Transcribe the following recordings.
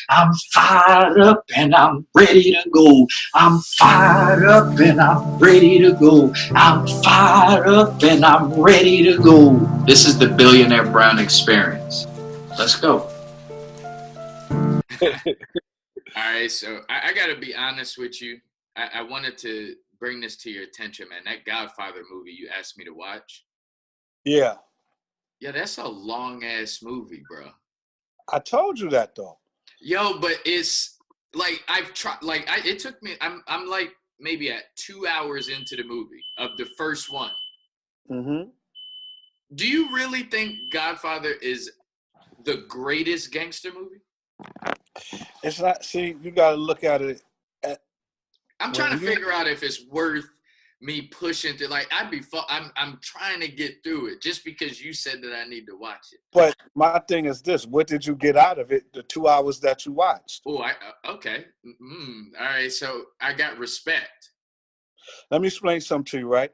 I'm fired up and I'm ready to go. I'm fired up and I'm ready to go. I'm fired up and I'm ready to go. This is the Billionaire Brown experience. Let's go. All right, so I got to be honest with you. I wanted to bring this to your attention, man. That Godfather movie you asked me to watch. Yeah. Yeah, that's a long-ass movie, bro. I told you that, though. Yo, but it's like I've tried. Like it took me. I'm like maybe at 2 hours into the movie of the first one. Mm-hmm. Do you really think Godfather is the greatest gangster movie? It's not. See, you got to look at it. I'm trying to figure out if it's worth me pushing to, like, I'm trying to get through it just because you said that I need to watch it. But my thing is this: what did you get out of it? The 2 hours that you watched. Oh, okay. All right, so I got respect. Let me explain something to you, right?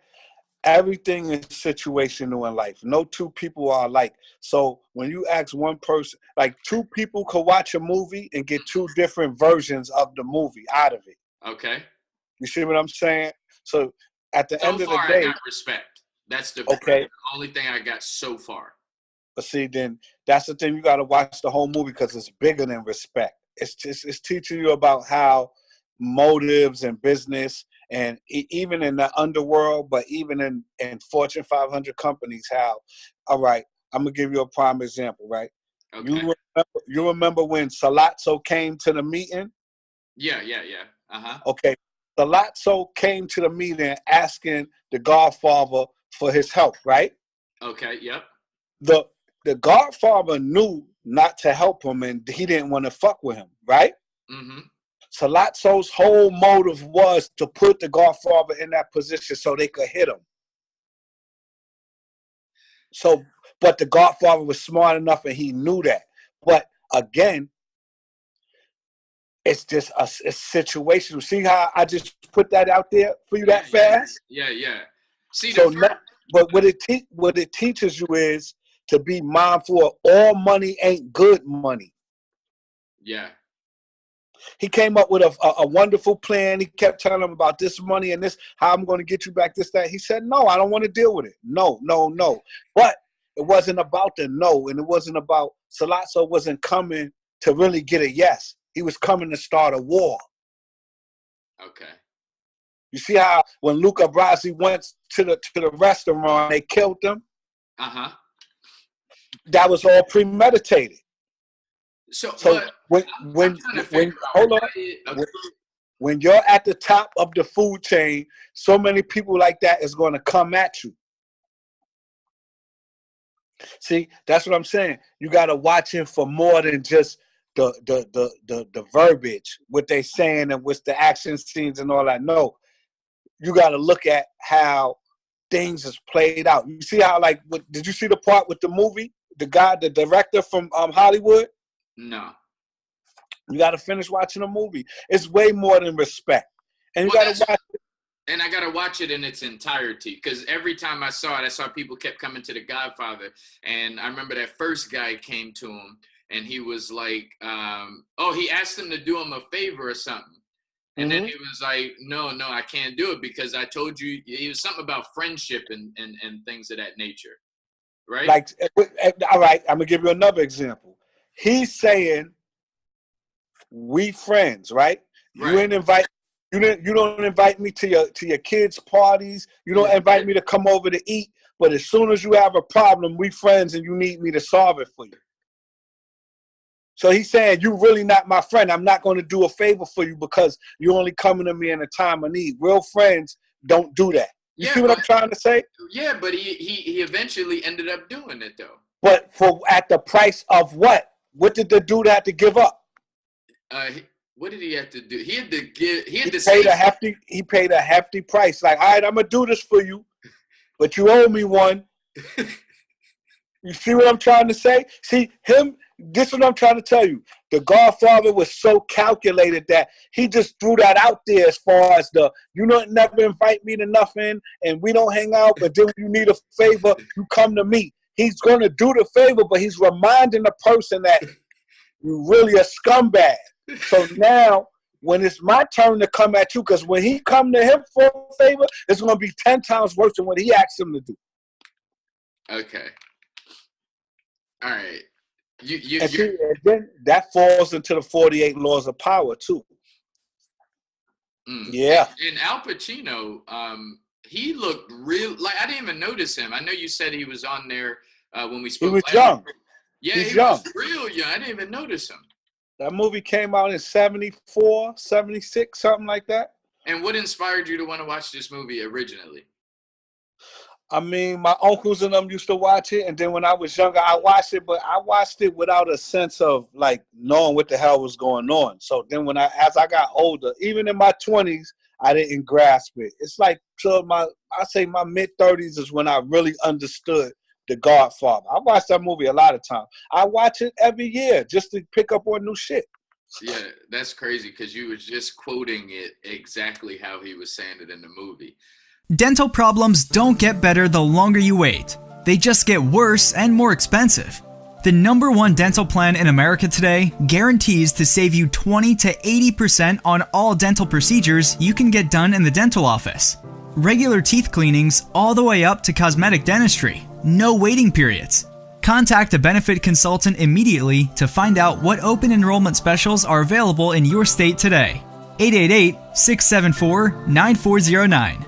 Everything is situational in life. No two people are alike. So when you ask one person, like two people could watch a movie and get two different versions of the movie out of it. Okay. You see what I'm saying? So at the end of the day, I got respect. That's the only thing I got so far. But see, then that's the thing. You got to watch the whole movie because it's bigger than respect. It's teaching you about how motives and business, and even in the underworld, but even in Fortune 500 companies, how, all right, I'm going to give you a prime example, right? Okay. You remember when Salazzo came to the meeting? Yeah. Uh-huh. Okay. Salazzo came to the meeting asking the Godfather for his help, right? Okay, yep. The Godfather knew not to help him, and he didn't want to fuck with him, right? Mm-hmm. Salazzo's whole motive was to put the Godfather in that position so they could hit him. So, but the Godfather was smart enough and he knew that. But again, it's just a situation. See how I just put that out there for you that fast? Yeah. See, so but what it teaches you is to be mindful of all money ain't good money. Yeah. He came up with a wonderful plan. He kept telling him about this money and this, how I'm going to get you back, this, that. He said, no, I don't want to deal with it. No. But it wasn't about the no, and it wasn't about, Salazzo wasn't coming to really get a yes. He was coming to start a war. Okay. You see how when Luca Brasi went to the restaurant, they killed him? Uh-huh. That was all premeditated. So when you're at the top of the food chain, so many people like that is going to come at you. See, that's what I'm saying. You got to watch him for more than just the verbiage, what they saying and what's the action scenes and all that. No, you got to look at how things is played out. You see how, like, did you see the part with the movie? The director from Hollywood? No. You got to finish watching a movie. It's way more than respect. And you got to watch it. And I got to watch it in its entirety, because every time I saw it, I saw people kept coming to The Godfather. And I remember that first guy came to him, and he was like, he asked him to do him a favor or something. And then he was like, no, I can't do it because I told you. It was something about friendship and things of that nature, right? Like, all right, I'm going to give you another example. He's saying, we friends, right? You don't invite me to your kids' parties. You don't invite me to come over to eat. But as soon as you have a problem, we friends and you need me to solve it for you. So he's saying, you really not my friend. I'm not going to do a favor for you because you're only coming to me in a time of need. Real friends don't do that. You see what I'm trying to say? Yeah, but he eventually ended up doing it, though. But at the price of what? What did the dude have to give up? What did he have to do? He had to give. He paid a hefty price. Like, all right, I'm gonna do this for you, but you owe me one. You see what I'm trying to say? See him. This is what I'm trying to tell you. The Godfather was so calculated that he just threw that out there as far as you don't never invite me to nothing, and we don't hang out. But then when you need a favor, you come to me. He's gonna do the favor, but he's reminding the person that You're really a scumbag. So now, when it's my turn to come at you, because when he come to him for a favor, it's going to be 10 times worse than what he asked him to do. Okay. All right. And then that falls into the 48 laws of power, too. Yeah. And Al Pacino, he looked real. Like, I didn't even notice him. I know you said he was on there when we spoke. He was young. Yeah, he was real young. I didn't even notice him. That movie came out in 74, 76, something like that. And what inspired you to want to watch this movie originally? I mean, my uncles and them used to watch it, and then when I was younger, I watched it, but I watched it without a sense of, like, knowing what the hell was going on. So then as I got older, even in my 20s, I didn't grasp it. It's like till my mid-30s is when I really understood The Godfather. I watched that movie a lot of times. I watch it every year just to pick up on new shit. Yeah, that's crazy because you were just quoting it exactly how he was saying it in the movie. Dental problems don't get better the longer you wait. They just get worse and more expensive. The #1 dental plan in America today guarantees to save you 20 to 80% on all dental procedures you can get done in the dental office. Regular teeth cleanings all the way up to cosmetic dentistry. No waiting periods. Contact a benefit consultant immediately to find out what open enrollment specials are available in your state today. 888-674-9409.